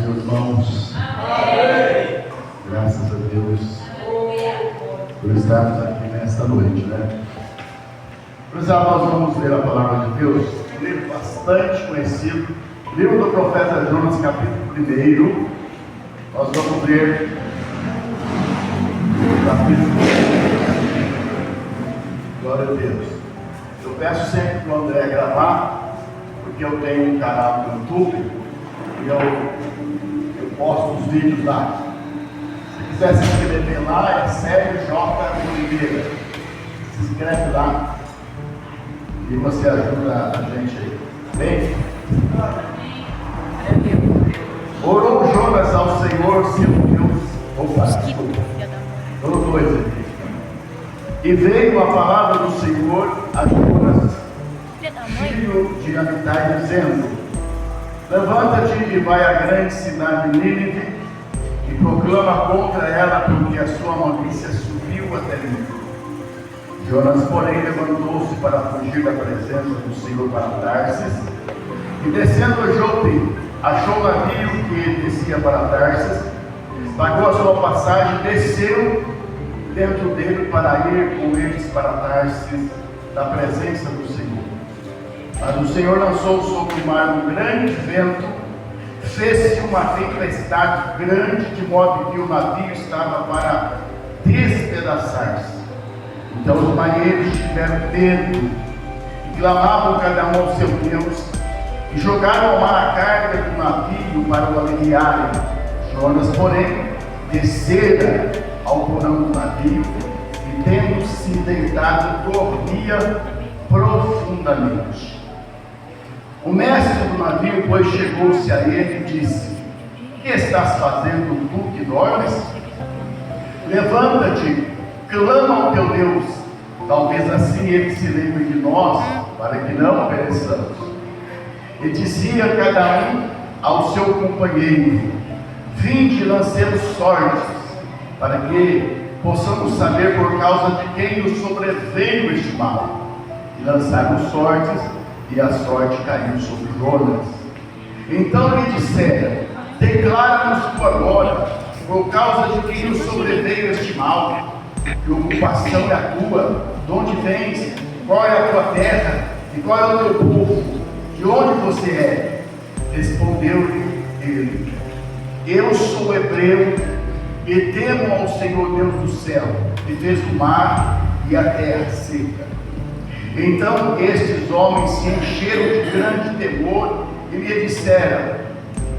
meus irmãos. Amém. Graças a Deus por estarmos aqui nesta noite, né? Nós vamos ler a palavra de Deus, um livro bastante conhecido, livro do profeta Jonas, capítulo 1. Nós vamos ler o capítulo 1. Glória a Deus. Eu peço sempre para o André gravar, porque eu tenho um canal no YouTube e eu posto os vídeos lá. Se quiser se inscrever lá, é Sérgio J. Oliveira. Se inscreve lá e você ajuda a gente aí. Bem? Orou Jonas ao Senhor, seu Deus. Opa, todos dois aqui. E veio a palavra do Senhor a Jonas, filho de Amitai, dizendo: levanta-te e vai à grande cidade de Nínive e proclama contra ela, porque a sua malícia subiu até mim. Jonas, porém, levantou-se para fugir da presença do Senhor para Tarsis, e descendo a Jope, achou um navio que descia para Tarsis, pagou a sua passagem, desceu dentro dele para ir com eles para Tarsis, da presença do Senhor. Mas o Senhor lançou sobre o mar um grande vento, fez-se uma tempestade grande, de modo que o navio estava para despedaçar-se. Então os marinheiros tiveram medo e clamavam cada um ao seu Deus, e jogaram ao mar a carga do navio para o aliviarem. Jonas, porém, descera ao porão do navio e, tendo-se deitado, dormia profundamente. O mestre do navio, pois, chegou-se a ele e disse: que estás fazendo, tu que dormes? Levanta-te, clama ao teu Deus, talvez assim ele se lembre de nós, para que não pereçamos. E dizia cada um ao seu companheiro: vinde, lancemos sortes, para que possamos saber por causa de quem nos sobreveio este mal. E lançaram sortes, e a sorte caiu sobre Jonas. Então lhe disseram: declara-nos tu agora, por causa de quem nos sobreveio este mal. Que ocupação é a tua? De onde vens? Qual é a tua terra? E qual é o teu povo? De onde você é? Respondeu-lhe ele: eu sou hebreu e temo ao Senhor Deus do céu, que fez o mar e a terra seca. Então estes homens se encheram de grande temor e lhe disseram: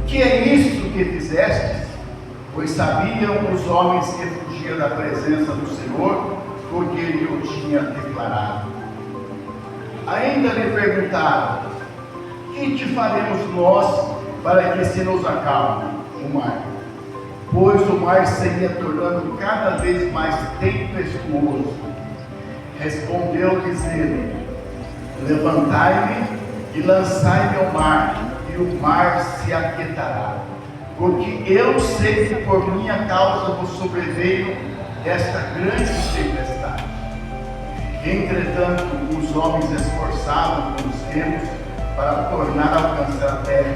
que é isto que fizestes? Pois sabiam os homens que fugia da presença do Senhor, porque ele o tinha declarado. Ainda lhe perguntaram: que te faremos nós para que se nos acalme o mar? Pois o mar se ia tornando cada vez mais tempestuoso. Respondeu-lhes ele: levantai-me e lançai-me ao mar, e o mar se aquietará. Porque eu sei que por minha causa vos sobreveio esta grande tempestade. Entretanto, os homens esforçavam com os remos para tornar a alcançar a terra,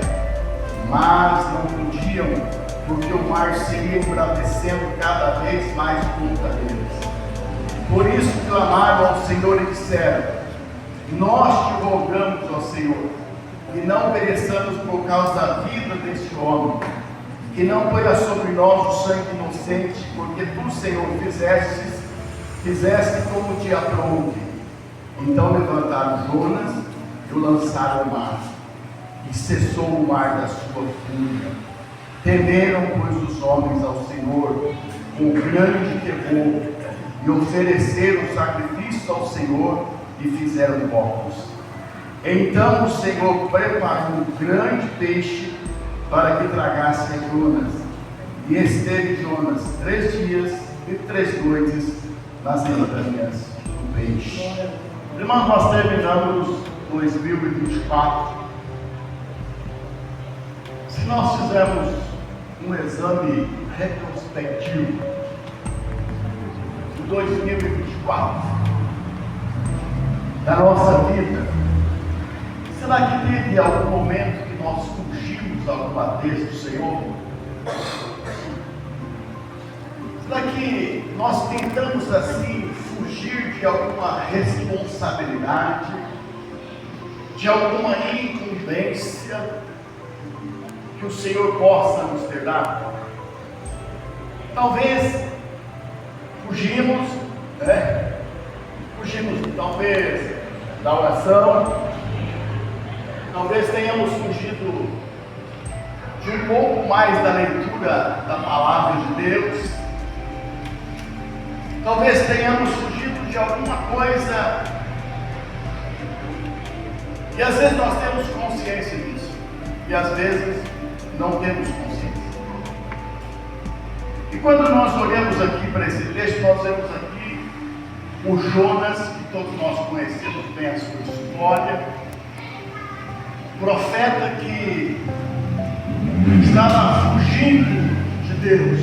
mas não podiam, porque o mar se ia embravecendo cada vez mais contra eles. Por isso clamaram ao Senhor e disseram: nós te rogamos, ó Senhor, que não pereçamos por causa da vida deste homem, que não ponha sobre nós o sangue inocente, porque tu, Senhor, fizeste como te aprouve. Então levantaram Jonas e o lançaram ao mar, e cessou o mar da sua fúria. Temeram, pois, os homens ao Senhor com grande temor, e ofereceram sacrifício ao Senhor e fizeram votos. Então o Senhor preparou um grande peixe para que tragasse a Jonas. E esteve Jonas 3 dias e 3 noites nas entranhas do peixe. Irmãos, nós terminamos 2024. Se nós fizermos um exame retrospectivo de 2024 da nossa vida, será que teve algum momento que nós fugimos fugimos alguma vez do Senhor? Será que nós tentamos assim fugir de alguma responsabilidade, de alguma incumbência que o Senhor possa nos ter dado? Talvez fugimos talvez da oração, talvez tenhamos fugido de um pouco mais da leitura da palavra de Deus, talvez tenhamos fugido de alguma coisa, e às vezes nós temos consciência disso, e às vezes não temos consciência. E quando nós olhamos aqui para esse texto, nós vemos aqui o Jonas, que todos nós conhecemos bem a sua história, profeta que estava fugindo de Deus,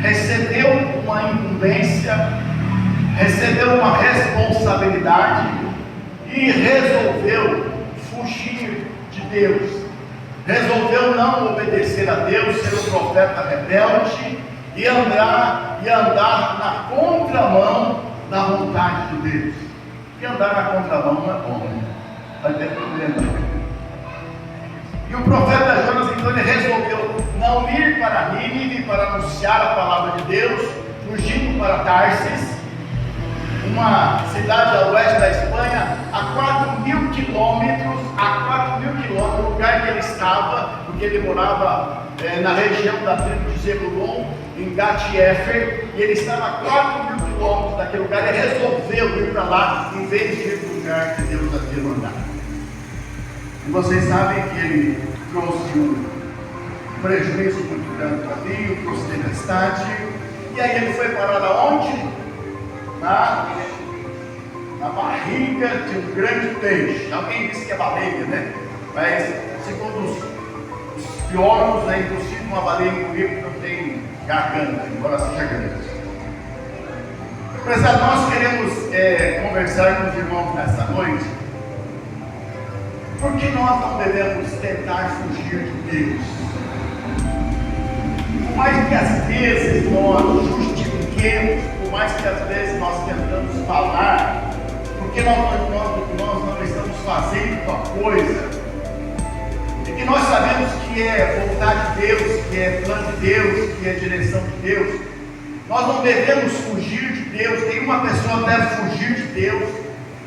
recebeu uma incumbência, recebeu uma responsabilidade e resolveu fugir de Deus, resolveu não obedecer a Deus, ser um profeta rebelde e andar na contramão da vontade de Deus. E andar na contramão não é bom, né? Vai ter problema. E o profeta Jonas, então, ele resolveu não ir para Nínive para anunciar a palavra de Deus, fugindo para Tarsis, uma cidade ao oeste da Espanha, a 4.000 quilômetros, do lugar que ele estava, porque ele morava na região da tribo de Zebulon, em Gat-Hefer, e ele estava a 4.000 quilômetros daquele lugar. Ele resolveu ir para lá, em vez de ir para o lugar que Deus havia mandado. E vocês sabem que ele trouxe um prejuízo muito grande para mim, trouxe tempestade, e aí ele foi parar aonde? Na barriga de um grande peixe. Alguém disse que é baleia, né? Mas segundo os biólogos, é impossível uma baleia engolir porque não tem garganta, embora seja grande. Prezado, nós queremos conversar com os irmãos nessa noite, porque nós não devemos tentar fugir de Deus. Por mais que às vezes nós justifiquemos, por mais que às vezes nós tentamos falar, porque nós não estamos fazendo a coisa, e que nós sabemos que é vontade de Deus, que é plano de Deus, que é direção de Deus, nós não devemos fugir de Deus. Nenhuma pessoa deve fugir de Deus,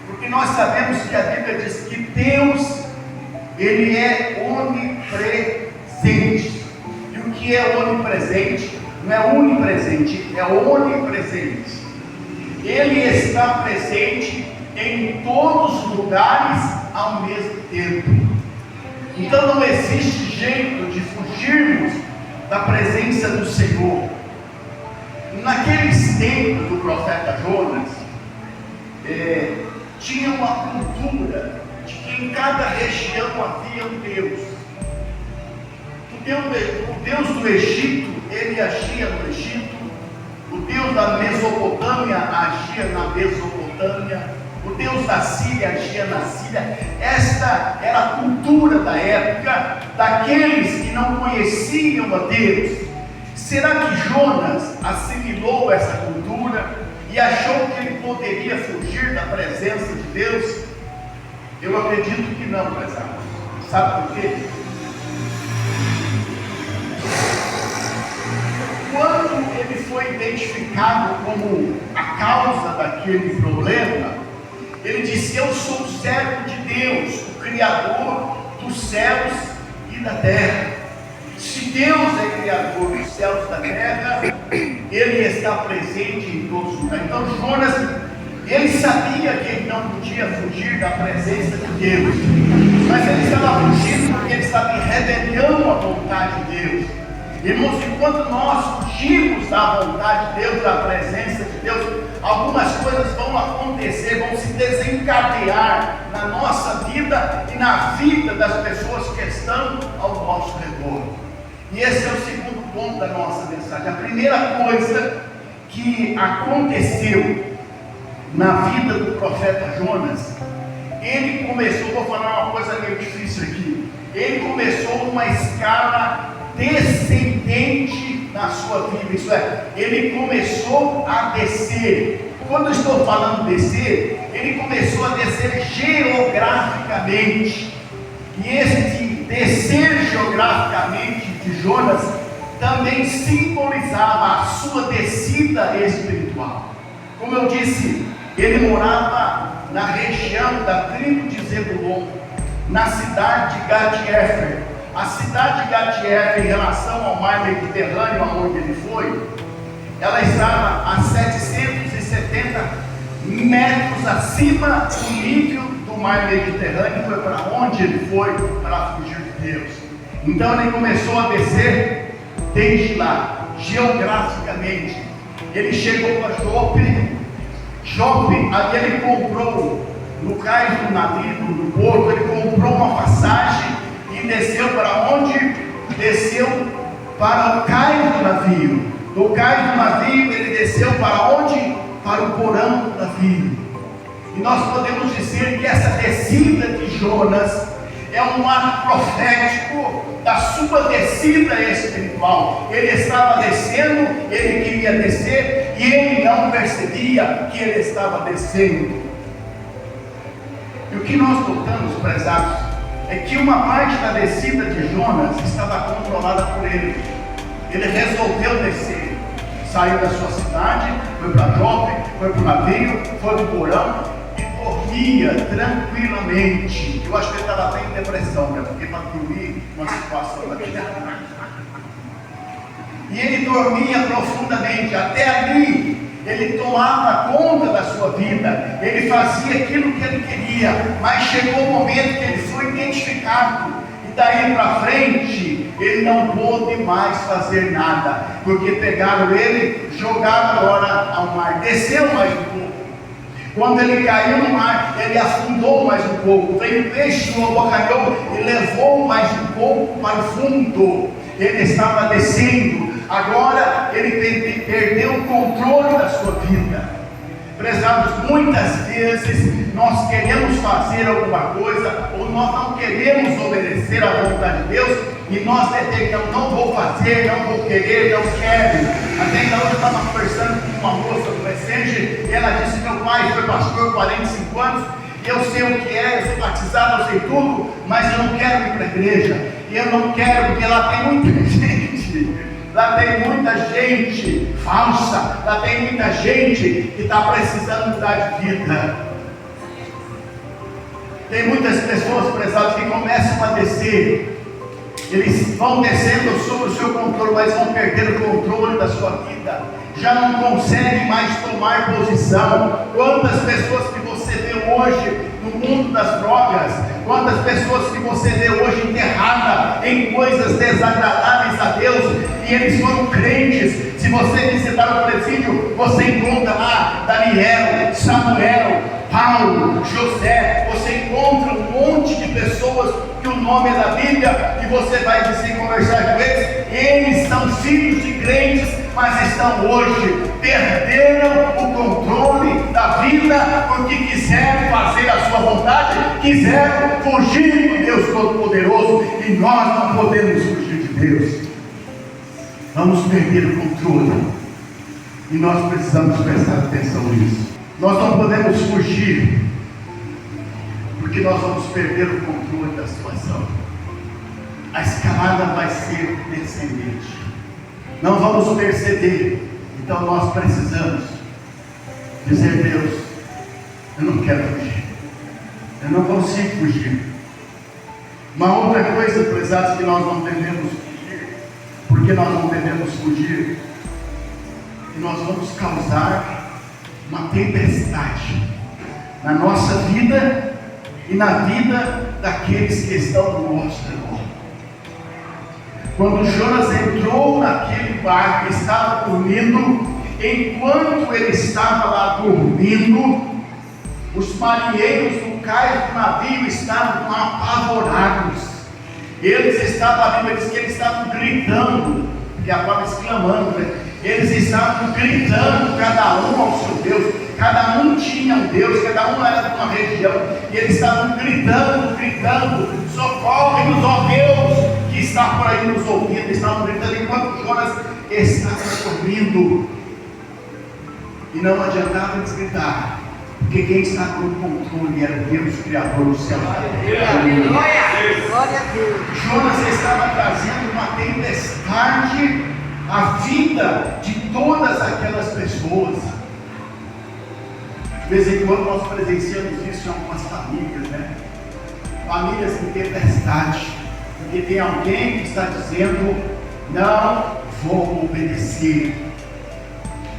porque nós sabemos que a Bíblia diz que Deus, Ele é onipresente. E o que é onipresente? Não é onipresente, é onipresente. Ele está presente em todos os lugares ao mesmo tempo. Então não existe jeito de fugirmos da presença do Senhor. Naqueles tempos do profeta Jonas, tinha uma cultura de que em cada região havia um Deus. O Deus do Egito, ele agia no Egito. O Deus da Mesopotâmia agia na Mesopotâmia. O Deus da Síria agia na Síria. Esta era a cultura da época daqueles que não conheciam a Deus. Será que Jonas assimilou essa cultura e achou que ele poderia fugir da presença de Deus? Eu acredito que não, prezado. Sabe por quê? Quando ele foi identificado como a causa daquele problema, ele disse: eu sou o servo de Deus, o Criador dos céus e da terra. Se Deus é Criador dos céus e da terra, Ele está presente em todos os lugares. Então Jonas, ele sabia que ele não podia fugir da presença de Deus, mas ele estava fugindo porque ele estava em rebelião à vontade de Deus. Irmãos, enquanto nós fugimos da vontade de Deus, da presença de Deus, algumas coisas vão acontecer, vão se desencadear na nossa vida e na vida das pessoas que estão ao nosso redor. E esse é o segundo ponto da nossa mensagem. A primeira coisa que aconteceu na vida do profeta Jonas, ele começou, vou falar uma coisa meio difícil aqui, ele começou uma escala descendente na sua vida, isso é, ele começou a descer. Quando eu estou falando descer, ele começou a descer geograficamente, e este descer geograficamente de Jonas também simbolizava a sua descida espiritual. Como eu disse, ele morava na região da tribo de Zebulon, na cidade de Gat-Hefer. A cidade de Gat-Hefer, em relação ao mar Mediterrâneo, aonde ele foi, ela estava a 770 metros acima do nível do mar Mediterrâneo. Foi para onde ele foi para fugir de Deus. Então ele começou a descer desde lá, geograficamente. Ele chegou a Jope, ali ele comprou, no cais do navio, no porto, ele comprou uma passagem e desceu para onde? Desceu para o cais do navio. Do cais do navio ele desceu para onde? Para o porão do navio. E nós podemos dizer que essa descida de Jonas é um ato profético da sua descida espiritual. Ele estava descendo, ele queria descer, e ele não percebia que ele estava descendo. E o que nós notamos, prezados, é que uma parte da descida de Jonas estava controlada por ele. Ele resolveu descer, saiu da sua cidade, foi para Jope, foi para o navio, foi para o porão e dormia tranquilamente. Eu acho que ele estava até em depressão, né? Porque para dormir uma situação daquela. E ele dormia profundamente, até ali. Ele tomava conta da sua vida, ele fazia aquilo que ele queria, mas chegou o momento que ele foi identificado, e daí para frente, ele não pôde mais fazer nada, porque pegaram ele, jogaram agora ao mar, desceu mais um pouco. Quando ele caiu no mar, ele afundou mais um pouco, veio o peixe, o abocanhou e levou mais um pouco para o fundo. Ele estava descendo, agora ele perdeu o controle da sua vida. Prezados, muitas vezes nós queremos fazer alguma coisa, ou nós não queremos obedecer à vontade de Deus, e nós detectamos, não vou fazer, não vou querer, não quero. Até ainda hoje eu estava conversando com uma moça do Messenger, e ela disse: meu pai foi pastor 45 anos, eu sei o que é, eu sou batizado, eu sei tudo, mas eu não quero ir para a igreja. E eu não quero, porque lá tem muita gente, lá tem muita gente falsa, lá tem muita gente que está precisando mudar de vida. Tem muitas pessoas, prezados, que começam a descer, eles vão descendo sobre o seu controle, mas vão perder o controle da sua vida, já não conseguem mais tomar posição. Quantas pessoas que você vê hoje no mundo das drogas, quantas pessoas que você vê hoje enterradas em coisas desagradáveis a Deus, e eles foram crentes. Se você visitar o presídio, você encontra lá Daniel, Samuel, Paulo, José, você encontra um monte de pessoas que o nome é da Bíblia, e você vai dizer, conversar com eles são filhos de crentes, mas estão hoje, perderam o controle da vida, porque quiseram fazer a sua vontade, quiseram fugir de Deus Todo-Poderoso, e nós não podemos fugir de Deus. Vamos perder o controle, e nós precisamos prestar atenção nisso. Nós não podemos fugir, porque nós vamos perder o controle da situação. A escalada vai ser descendente, não vamos perceber. Então nós precisamos dizer: Deus, eu não quero fugir, eu não consigo fugir. Uma outra coisa, prezados, que nós não devemos fugir, porque nós não devemos fugir, que nós vamos causar uma tempestade na nossa vida e na vida daqueles que estão no nosso redor. Quando Jonas entrou naquele barco, estava dormindo, enquanto ele estava lá dormindo, os marinheiros do cais do navio estavam apavorados. Eles estavam, a Bíblia diz que eles estavam gritando, que a palavra exclamando, né? Eles estavam gritando, cada um ao seu Deus. cada um tinha um Deus, cada um era de uma região, e eles estavam gritando, socorre-nos, ó Deus, que está por aí nos ouvindo. Eles estavam gritando enquanto Jonas estava dormindo, e não adiantava eles gritar, porque quem está no controle era Deus, Criador do céu. Glória a Deus. Jonas estava trazendo uma tempestade à vida de todas aquelas pessoas. De vez em quando nós presenciamos isso em algumas famílias, né? Famílias em tempestade, porque tem alguém que está dizendo: não vou obedecer.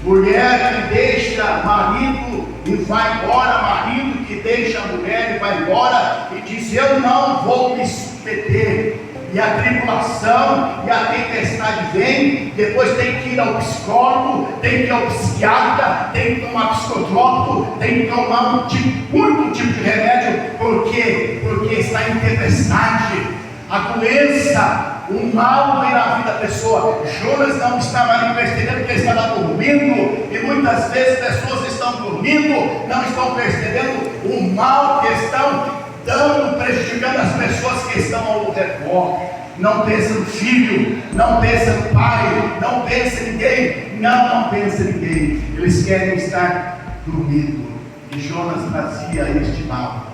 Mulher que deixa marido e vai embora, marido que deixa a mulher e vai embora e diz: eu não vou me submeter. E a tribulação e a tempestade vem, depois tem que ir ao psicólogo, tem que ir ao psiquiatra, tem que tomar psicotrópico, tem que tomar muito tipo de remédio. Por quê? Porque está em tempestade. A doença, o mal vem na vida da pessoa. Jonas não estava ali percebendo que ele estava dormindo, e muitas vezes pessoas estão dormindo, não estão percebendo o mal que estão dando, prejudicando as pessoas que estão ao redor. Não pensa no filho, não pensa no pai, não pensa em ninguém, não pensa em ninguém. Eles querem estar dormindo, e Jonas trazia este mal.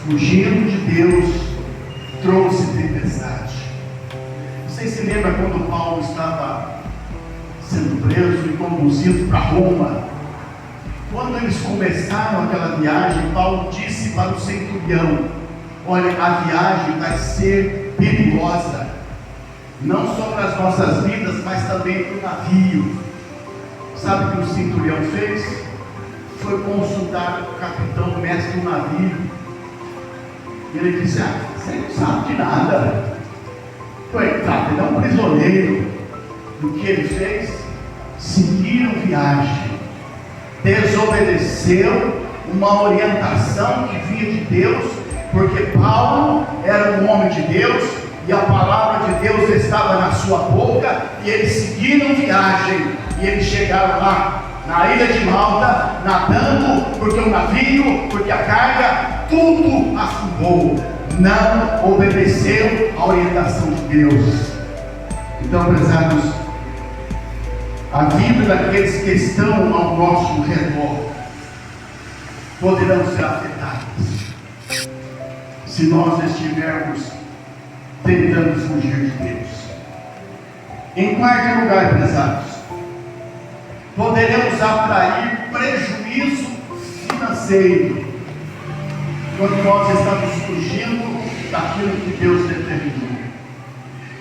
Fugindo de Deus, trouxe tempestade. Vocês se lembram quando Paulo estava sendo preso e conduzido para Roma? Quando eles começaram aquela viagem, Paulo disse para o centurião: olha, a viagem vai ser perigosa, não só para as nossas vidas, mas também para o navio. Sabe o que o centurião fez? Foi consultar o capitão, o mestre do navio. E ele disse: você não sabe de nada. Coitado, ele é um prisioneiro. Do que ele fez? Seguiram viagem, desobedeceu uma orientação que vinha de Deus, porque Paulo era um homem de Deus e a palavra de Deus estava na sua boca, e eles seguiram viagem, e eles chegaram lá na ilha de Malta, nadando, porque o navio, porque a carga, tudo afundou. Não obedeceu a orientação de Deus. Então, prezados, a vida daqueles que estão ao nosso redor poderão ser afetadas se nós estivermos tentando fugir de Deus. Em quarto lugar, prezados, poderemos atrair prejuízo financeiro quando nós estamos fugindo daquilo que Deus determinou.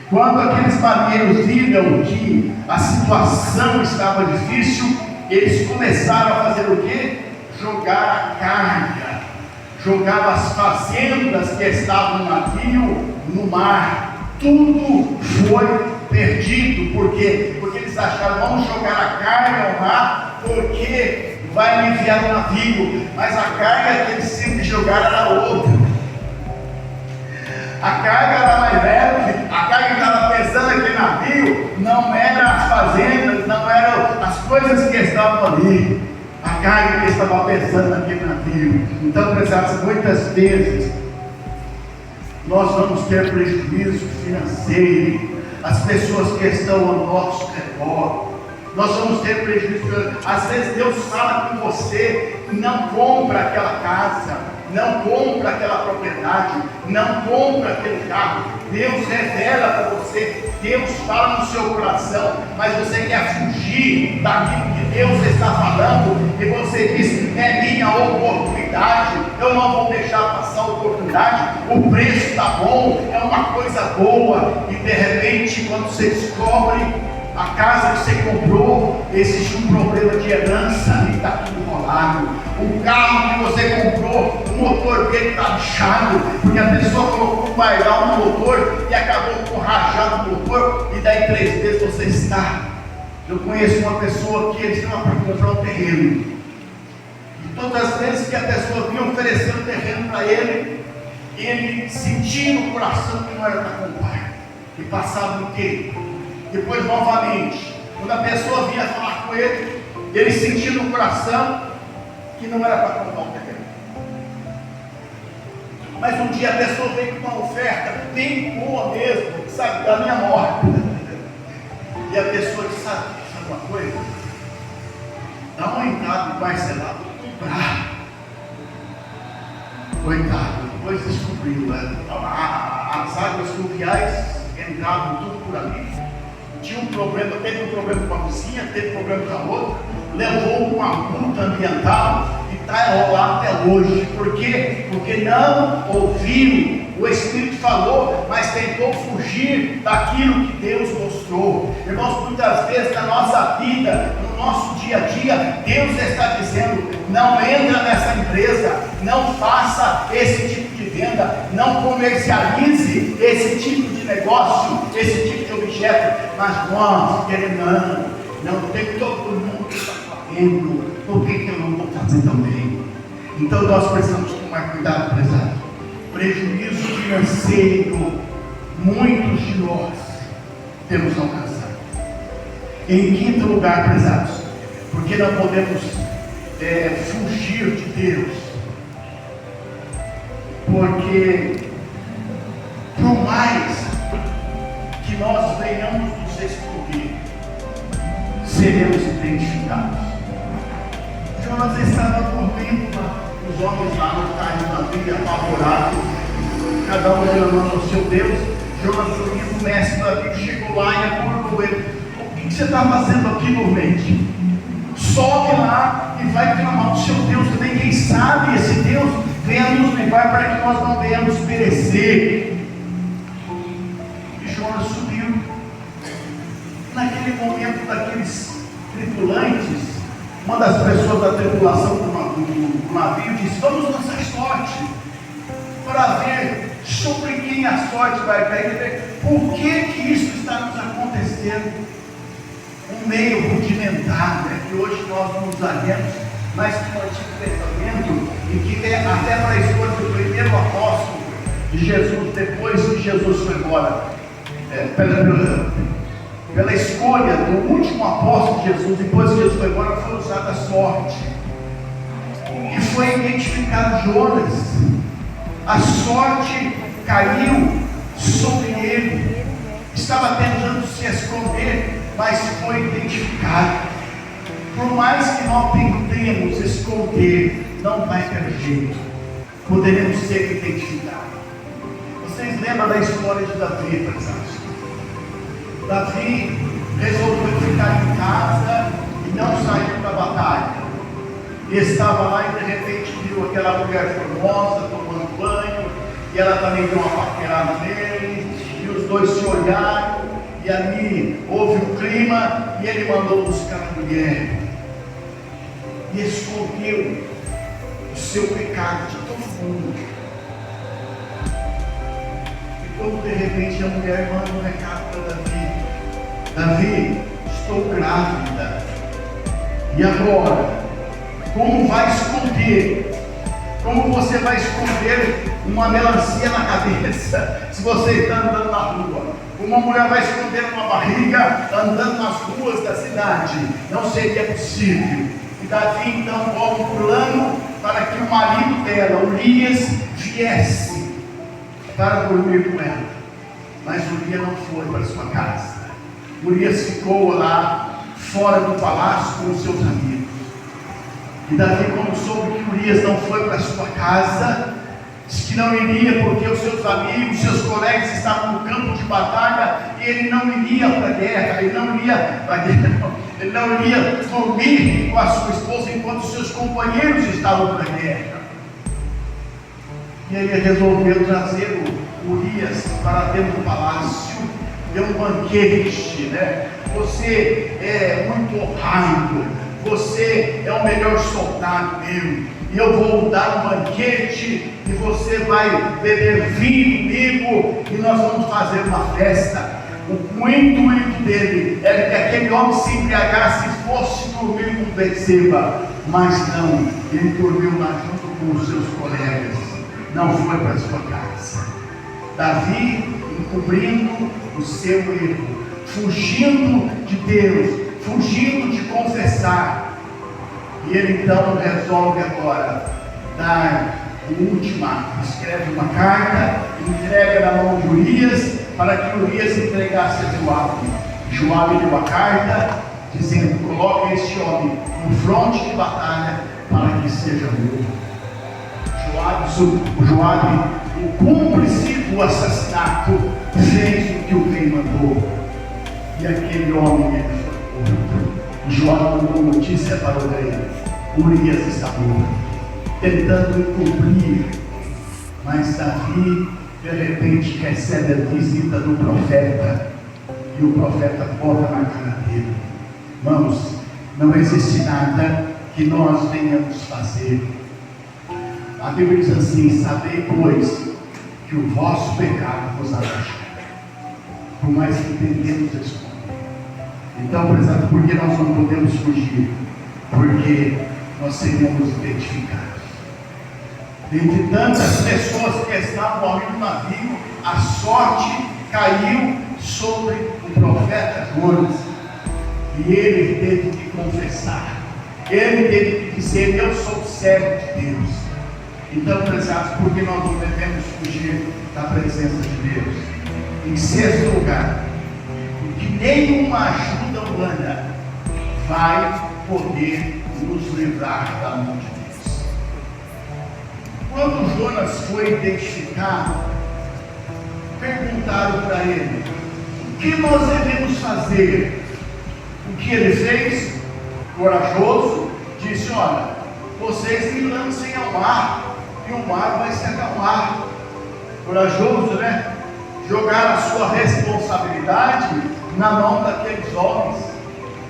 Quando aqueles marinheiros viram que a situação estava difícil, eles começaram a fazer o quê? Jogar a carga, jogar as fazendas que estavam no navio no mar. Tudo foi perdido. Por quê? Porque eles acharam: vamos jogar a carga ao mar, porque vai aliviar o navio. Mas a carga que eles sempre jogaram era outra. A carga era mais leve, a carga que estava pesando aquele navio não eram as fazendas, não eram as coisas que estavam ali. A carga que estava pesando naquele navio. Então, prezados, muitas vezes nós vamos ter prejuízo financeiro. As pessoas que estão ao nosso redor, nós vamos ter prejuízo. Às vezes Deus fala com você: não compra aquela casa, não compra aquela propriedade, não compra aquele carro. Deus revela para você, Deus fala no seu coração, mas você quer fugir daquilo que Deus está falando, e você diz: é minha oportunidade, eu não vou deixar passar a oportunidade, o preço está bom, é uma coisa boa. E de repente, quando você descobre a casa que você comprou, existe um problema de herança e está tudo enrolado. O carro que você comprou, o motor dele está bichado, porque a pessoa colocou um bailão no motor e acabou com rajado no motor, e daí 3 meses você está. Eu conheço uma pessoa que eles estavam para comprar um terreno, e todas as vezes que a pessoa vinha oferecendo terreno para ele, ele sentia no coração que não era para comprar, e passava um tempo. Depois, novamente, quando a pessoa vinha falar com ele, Ele sentia no coração que não era para comprar o terreno. Mas um dia a pessoa vem com uma oferta bem boa mesmo, sabe, da minha morte. E a pessoa diz, sabe uma coisa? Dá uma entrada e parcelado, vou comprar. Coitado, depois descobriu, as águas fluviais entravam tudo por ali. Tinha um problema, teve um problema com a vizinha, teve problema com a outra, levou uma multa ambiental e está enrolado até hoje. Por quê? Porque não ouviu, o Espírito falou, mas tentou fugir daquilo que Deus mostrou. Irmãos, muitas vezes na nossa vida, no nosso dia a dia, Deus está dizendo, não entra nessa empresa, não faça esse tipo de venda, não comercialize esse tipo de negócio, esse tipo de objeto. Mas nós queremos, não tem todo mundo que está fazendo, por que eu não vou fazer também? Então nós precisamos tomar cuidado, prezado. Prejuízo financeiro, muitos de nós temos alcançado. Em quinto lugar, prezados, porque não podemos fugir de Deus, porque por mais que nós venhamos nos excluir, seremos identificados. Jonas estava dormindo lá, os homens lá no carro da Bíblia, apavorados, cada um clamando ao seu Deus. Jonas dormindo, o mestre Davi chegou lá e acordou ele. O que você está fazendo aqui, dormente? Sobe lá e vai clamar ao seu Deus também. Quem sabe esse Deus venha nos livrar para que nós não venhamos perecer. E Jonas subiu. Naquele momento, daqueles tripulantes, uma das pessoas da tripulação do navio disse, vamos lançar sorte para ver sobre quem a sorte vai cair. Por que isso está nos acontecendo? Um meio rudimentar, que hoje nós não usaremos, mas que no Antigo Testamento, e que vem até para a escolha do primeiro apóstolo de Jesus, depois que Jesus foi embora, pela escolha do último apóstolo de Jesus, depois que Jesus foi embora, foi usada a sorte. E foi identificado Jonas. A sorte caiu sobre ele. Estava tentando se esconder, mas foi identificado. Por mais que nós tentemos esconder, não vai ter jeito. Poderemos ser identificados. Vocês lembram da história de Davi, pensados? Davi resolveu ficar em casa e não saiu para a batalha. E estava lá e de repente viu aquela mulher formosa tomando banho, e ela também deu uma paquerada nele, e os dois se olharam, e ali houve um clima, e ele mandou buscar a mulher, e escondeu o seu pecado de todo mundo. E quando de repente a mulher manda um recado para Davi: Davi, estou grávida. E agora? Como vai esconder? Como você vai esconder uma melancia na cabeça se você está andando na rua? Uma mulher vai esconder uma barriga andando nas ruas da cidade? Não seria possível. E Davi então coloca um plano para que o marido dela, Urias, viesse para dormir com ela. Mas Urias não foi para sua casa. Urias ficou lá fora do palácio com os seus amigos. E Davi, quando soube que Urias não foi para sua casa, disse que não iria porque os seus amigos, seus colegas estavam no campo de batalha, e ele não iria para a guerra, ele não iria dormir com a sua esposa enquanto seus companheiros estavam na guerra. E ele resolveu trazer o Urias para dentro do palácio, deu um banquete, Você é muito honrado, você é o melhor soldado meu, e eu vou dar um banquete, e você vai beber vinho comigo, e nós vamos fazer uma festa. O intuito dele era que aquele homem se embriagasse e fosse dormir com Betseba, mas não, ele dormiu lá junto com os seus colegas, não foi para a sua casa. Davi encobrindo o seu erro, fugindo de Deus, fugindo de confessar, E ele então resolve agora dar o último ato. Escreve uma carta, entrega na mão de Urias, para que Urias entregasse a Joabe. Joabe deu a carta, dizendo: coloque este homem no fronte de batalha, para que seja morto. Joabe, o cúmplice do assassinato, fez o que o rei mandou. E aquele homem, ele foi morto. Joabe mandou notícia para o rei: Urias está morto, tentando encobrir. Mas Davi, de repente, recebe a visita do profeta, e o profeta bota na cara dele: irmãos, não existe nada que nós venhamos fazer. A Bíblia diz assim: sabei, pois, que o vosso pecado vos abaixa, por mais que tentemos esconder. Então, prezado, por que nós não podemos fugir? Porque nós seremos identificados. Dentre tantas pessoas que estavam ali no navio, a sorte caiu sobre o profeta Jonas, e ele teve que confessar, ele teve que dizer: eu sou servo de Deus. Então, prezados, por que nós não devemos fugir da presença de Deus? Em sexto lugar, porque nenhuma ajuda humana vai poder nos livrar da mão de Deus. Quando Jonas foi identificado, perguntaram para ele: o que nós devemos fazer? O que ele fez? Corajoso, disse: olha, vocês me lancem ao mar, e o mar vai se acalmar. Corajoso, né? Jogar a sua responsabilidade na mão daqueles homens.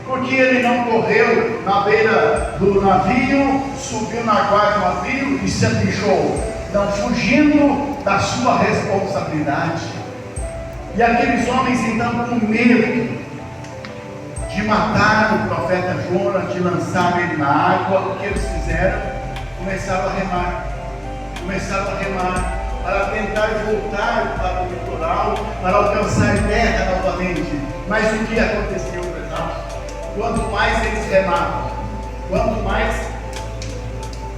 Porque ele não correu na beira do navio, subiu na guarda do navio e se apichou, não, fugindo da sua responsabilidade. E aqueles homens então, com medo de matar o profeta Jonas, de lançar ele na água, o que eles fizeram? Começaram a remar para tentar voltar para o litoral, para alcançar terra novamente. Mas o que aconteceu, pessoal? Quanto mais eles remavam, quanto mais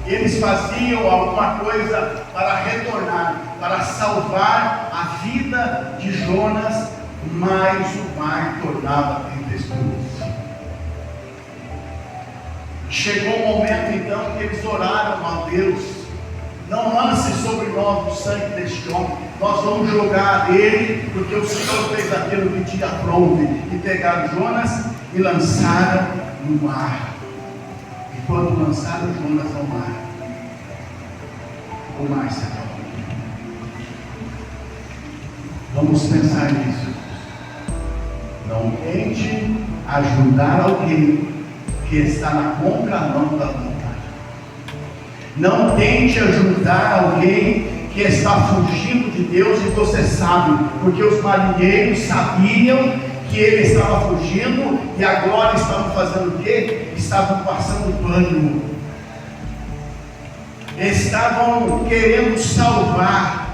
eles faziam alguma coisa para retornar, para salvar a vida de Jonas, mais o mar tornava tempestuoso. Chegou o momento então que eles oraram a Deus: não lance sobre nós o sangue deste homem, nós vamos jogar ele, porque o Senhor fez aquilo que tinha pronto. E pegaram Jonas e lançaram no mar. E quando lançaram Jonas ao mar, o mar se acalmou. Vamos pensar nisso. Não tente ajudar alguém que está na contramão da vontade. Não tente ajudar alguém que está fugindo de Deus, e você sabe, porque os marinheiros sabiam que ele estava fugindo, e agora estavam fazendo o quê? Estavam passando pano, estavam querendo salvar,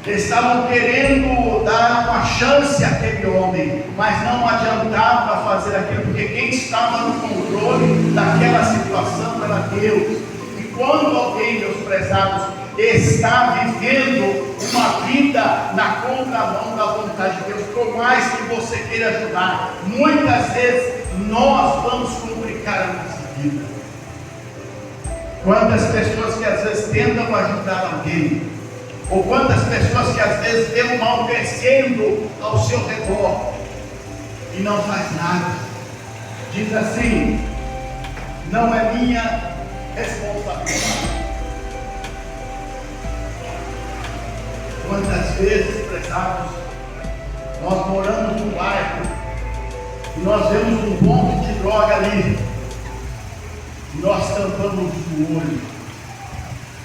estavam querendo dar uma chance àquele homem, mas não adiantava fazer aquilo, porque quem estava no controle daquela situação era Deus. E quando alguém, meus prezados, está vivendo uma vida na contramão da vontade de Deus, por mais que você queira ajudar, muitas vezes nós vamos complicar a nossa vida. Quantas pessoas que às vezes tentam ajudar alguém, ou quantas pessoas que às vezes vêem o mal crescendo ao seu redor e não faz nada, diz assim: não é minha responsabilidade. Quantas vezes, prezados, nós moramos num bairro e nós vemos um ponto de droga ali, e nós tampamos o olho.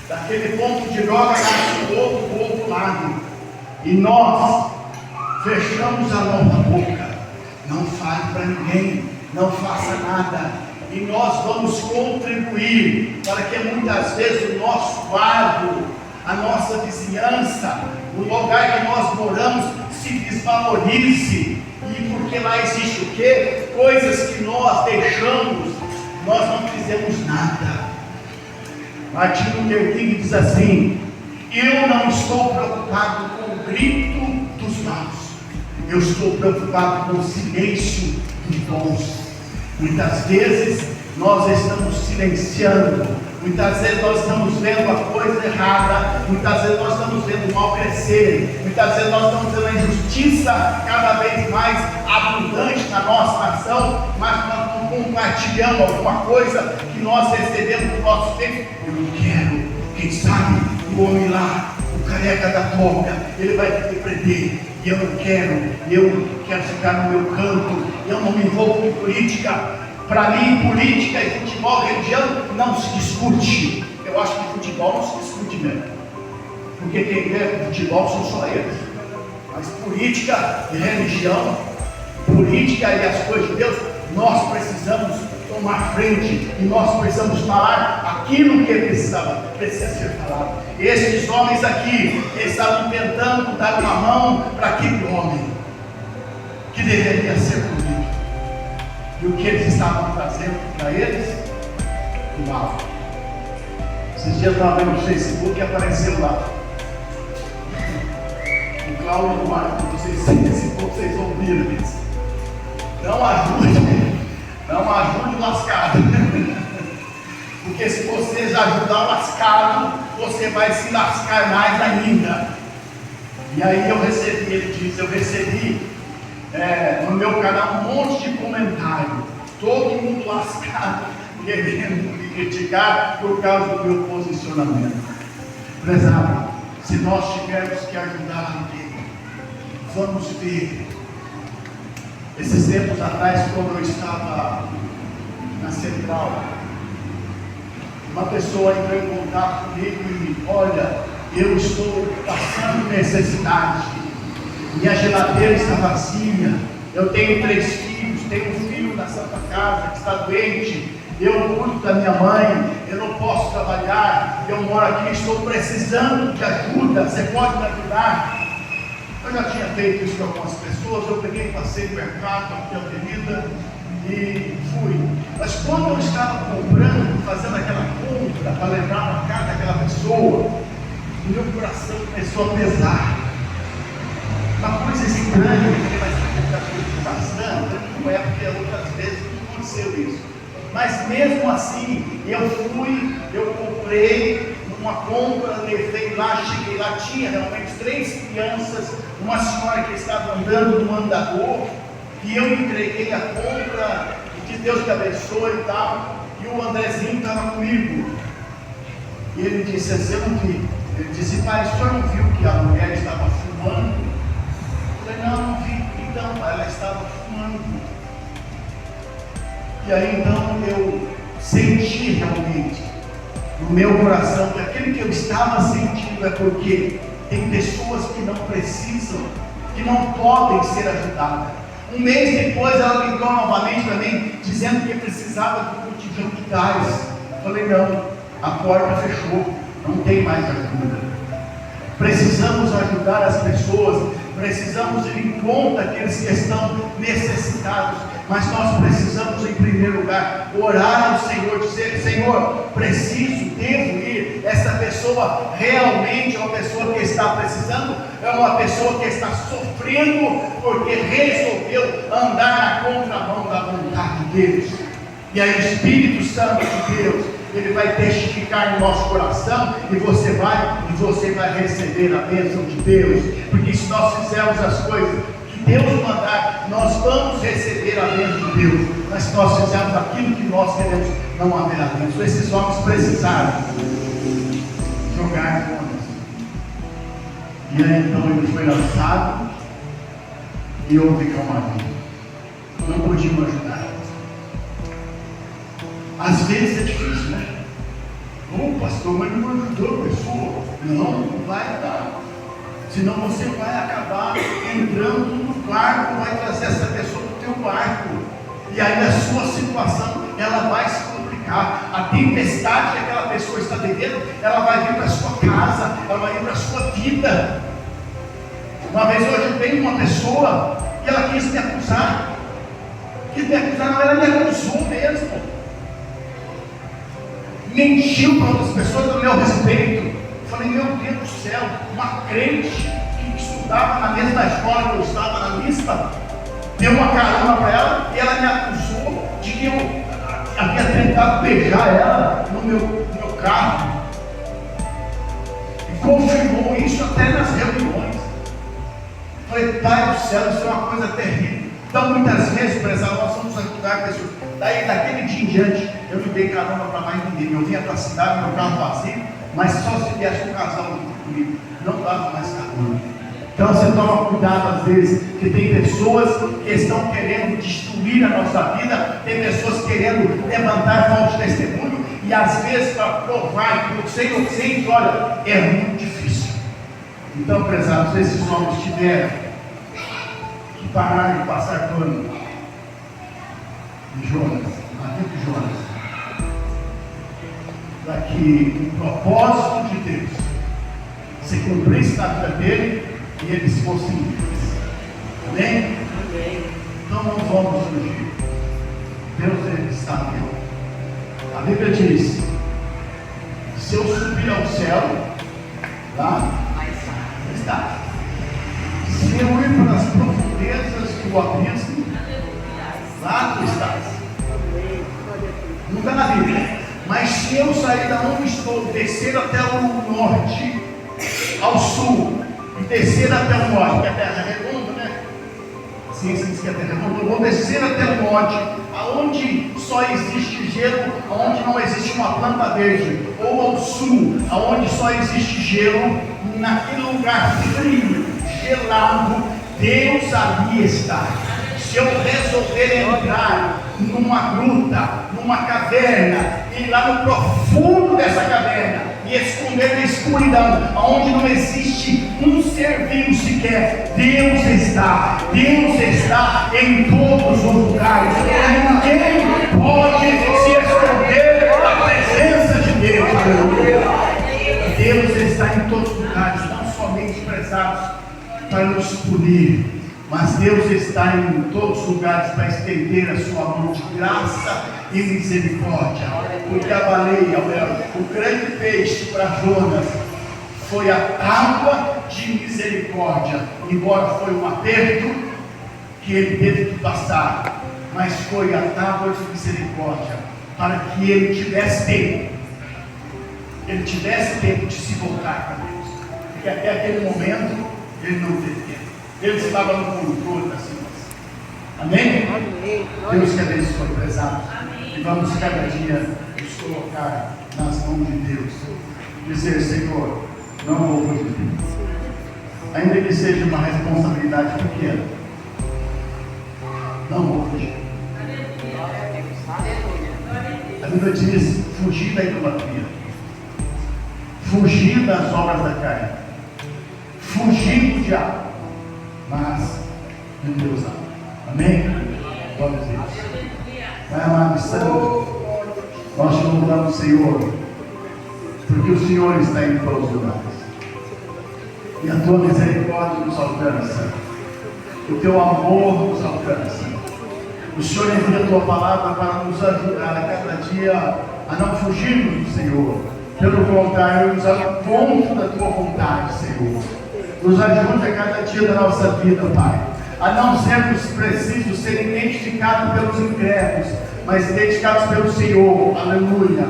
Daquele ponto de droga nasce outro do outro lado, e nós fechamos a nossa boca. Não fale para ninguém, não faça nada, e nós vamos contribuir para que muitas vezes o nosso bairro, a nossa vizinhança, o lugar que nós moramos se desvalorize. E porque lá existe o quê? Coisas que nós deixamos, nós não fizemos nada. Martin Luther King diz assim: eu não estou preocupado com o grito dos maus, eu estou preocupado com o silêncio dos bons. Muitas vezes nós estamos silenciando, muitas vezes nós estamos vendo a coisa errada, muitas vezes nós estamos vendo o mal crescer, muitas vezes nós estamos vendo a injustiça cada vez mais abundante na nossa nação, mas nós não compartilhamos alguma coisa que nós recebemos do nosso tempo. Eu não quero, quem sabe o homem lá, o careca da toga, ele vai me prender, e eu não quero ficar no meu canto, eu não me envolvo em política. Para mim, política e futebol, religião, não se discute. Eu acho que futebol não se discute mesmo, porque quem vê futebol são só eles. Mas política e religião, política e as coisas de Deus, nós precisamos tomar frente, e nós precisamos falar aquilo que precisa ser falado. Esses homens aqui, eles estavam tentando dar uma mão para aquele homem que deveria ser punido. E o que eles estavam trazendo para eles? O mal. Esses dias eu estava vendo no Facebook e apareceu lá o Cláudio Duarte. Não sei se vocês ouviram isso. Não ajude o lascado. Porque se você ajudar o lascado, você vai se lascar mais ainda. E aí ele diz, eu recebi no meu canal um monte de comentário, todo mundo lascado, querendo me criticar por causa do meu posicionamento. Prezado, se nós tivermos que ajudar alguém, vamos ver. Esses tempos atrás, quando eu estava na central, uma pessoa entrou em contato comigo e olha, eu estou passando necessidade, minha geladeira está vazia, eu tenho 3 filhos, tenho um filho na Santa Casa que está doente, eu cuido da minha mãe, eu não posso trabalhar, eu moro aqui, estou precisando de ajuda, você pode me ajudar? Eu já tinha feito isso com algumas pessoas, eu peguei, passei no mercado, aqui a avenida e fui. Mas quando eu estava comprando, fazendo aquela compra para levar na casa daquela pessoa, o meu coração começou a pesar. Uma coisa estranha, porque vai ser bastante, não é porque outras vezes não aconteceu isso. Mas mesmo assim, eu comprei uma compra, levei lá, cheguei lá, tinha realmente 3 crianças, uma senhora que estava andando no andador, e eu entreguei a compra, e que Deus te abençoe e tal, e o Andrezinho estava comigo, e ele disse assim, eu não vi, ele disse, pai, o senhor não viu que a mulher estava fumando? Eu falei, não vi, então, ela estava fumando, e aí então eu senti realmente, no meu coração, que aquilo que eu estava sentindo é porque tem pessoas que não precisam, que não podem ser ajudadas. Um mês depois ela ligou novamente para mim, dizendo que precisava de um botijão de gás. Eu falei, não, a porta fechou, não tem mais ajuda. Precisamos ajudar as pessoas, precisamos ir em conta aqueles que estão necessitados, mas nós precisamos em primeiro lugar orar ao Senhor, dizer, Senhor, preciso, devo ir, essa pessoa realmente é uma pessoa que está precisando, é uma pessoa que está sofrendo, porque resolveu andar na contramão da vontade de Deus, e aí o Espírito Santo de Deus, ele vai testificar no nosso coração, e você vai receber a bênção de Deus, porque se nós fizermos as coisas que Deus mandar, nós vamos receber a bênção de Deus, mas se nós fizermos aquilo que nós queremos, não haverá bênção. Esses homens precisaram jogar contas, e aí então ele foi lançado, e houve calmaria, não podiam ajudar. Às vezes é difícil, né? Ô pastor, mas não ajudou a pessoa. Não vai dar. Senão você vai acabar entrando no barco, vai trazer essa pessoa para o teu barco. E aí a sua situação, ela vai se complicar. A tempestade que aquela pessoa está vivendo, ela vai vir para a sua casa, ela vai vir para a sua vida. Uma vez hoje veio uma pessoa e ela quis me acusar. Ela me acusou mesmo. mentiu para outras pessoas a meu respeito. Eu falei, meu Deus do céu, uma crente que estudava na mesma escola que eu estava na mista, deu uma carona para ela e ela me acusou de que eu havia tentado beijar ela no meu carro. E confirmou isso até nas reuniões. Eu falei, Pai do céu, isso é uma coisa terrível. Então, muitas vezes, prezado, nós vamos ajudar pessoas. Daí, daquele dia em diante, eu me dei carona para mais ninguém. Eu vinha para a cidade, meu carro vazio, mas só se viesse um casal comigo. Não dava mais carona. Então você toma cuidado às vezes, que tem pessoas que estão querendo destruir a nossa vida, tem pessoas querendo levantar falso testemunho, e às vezes para provar que você é inocente, olha, é muito difícil. Então, prezados, esses homens tiveram que parar de passar pano de Jonas, aqui de Jonas, para que o propósito de Deus se cumprisse na vida dele e eles fossem livres. Amém? Então não vamos fugir. Deus, ele está aqui. A Bíblia diz: se eu subir ao céu, lá está. Se eu ir para as profundezas do abismo, lá tu estás. Não está na Bíblia. Mas se eu sair da onde estou, descer até o norte, ao sul, e descer até o norte, porque a terra é redonda, né? A ciência diz que a terra é redonda. Eu vou descer até o norte, aonde só existe gelo, aonde não existe uma planta verde, ou ao sul, aonde só existe gelo, naquele lugar frio, gelado, Deus ali está. Se eu resolver entrar numa gruta, numa caverna, e lá no profundo dessa caverna, e esconder na escuridão, onde não existe um ser vivo sequer, Deus está em todos os lugares. Ninguém pode se esconder da presença de Deus. Deus está em todos os lugares, não somente prezados para nos punir, mas Deus está em todos os lugares para estender a sua mão de graça e misericórdia. Porque a baleia, o grande peixe para Jonas, foi a tábua de misericórdia. Embora foi um aperto que ele teve que passar, mas foi a tábua de misericórdia para que ele tivesse tempo. Ele tivesse tempo de se voltar para Deus. Porque até aquele momento ele não teve tempo. Deus estava no controle da situação. Amém? Amém. Deus que abençoe, prezados. E vamos cada dia nos colocar nas mãos de Deus. Dizer, Senhor, não vou fugir. Ainda que seja uma responsabilidade pequena, não vou fugir. A Bíblia diz: fugir da idolatria, fugir das obras da carne, fugir do diabo, mas de Deus não. Amém? Glória a Deus. Pai amado e santo, nós te louvamos, Senhor, porque o Senhor está em todos os lugares, e a tua misericórdia nos alcança, o teu amor nos alcança. O Senhor envia a tua palavra para nos ajudar a cada dia a não fugirmos do Senhor, pelo contrário, nos encontro da tua vontade, Senhor. Nos ajude a cada dia da nossa vida, Pai, a não sermos precisos ser identificados pelos incrédulos, mas identificados pelo Senhor, aleluia,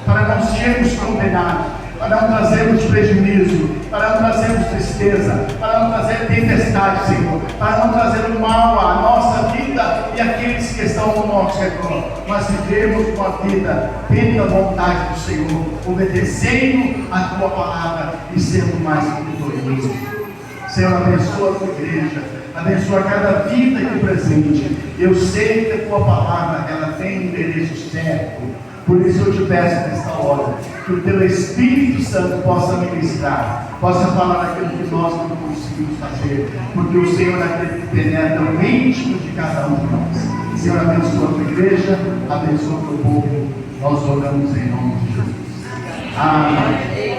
para não sermos condenados, para não trazermos prejuízo, para não trazermos tristeza, para não trazer tempestade, Senhor, para não trazer o mal à nossa vida e àqueles que estão ao nosso redor, mas vivermos uma vida dentro da vontade do Senhor, obedecendo a tua palavra e sendo mais vitorioso. Senhor, abençoa a tua igreja, abençoa cada vida aqui presente. Eu sei que a tua palavra, ela tem um endereço certo. Por isso eu te peço nesta hora, que o teu Espírito Santo possa ministrar, possa falar aquilo que nós não conseguimos fazer, porque o Senhor é aquele que penetra o íntimo de cada um de nós. Senhor, abençoa a tua igreja, abençoa o teu povo. Nós oramos em nome de Jesus. Amém.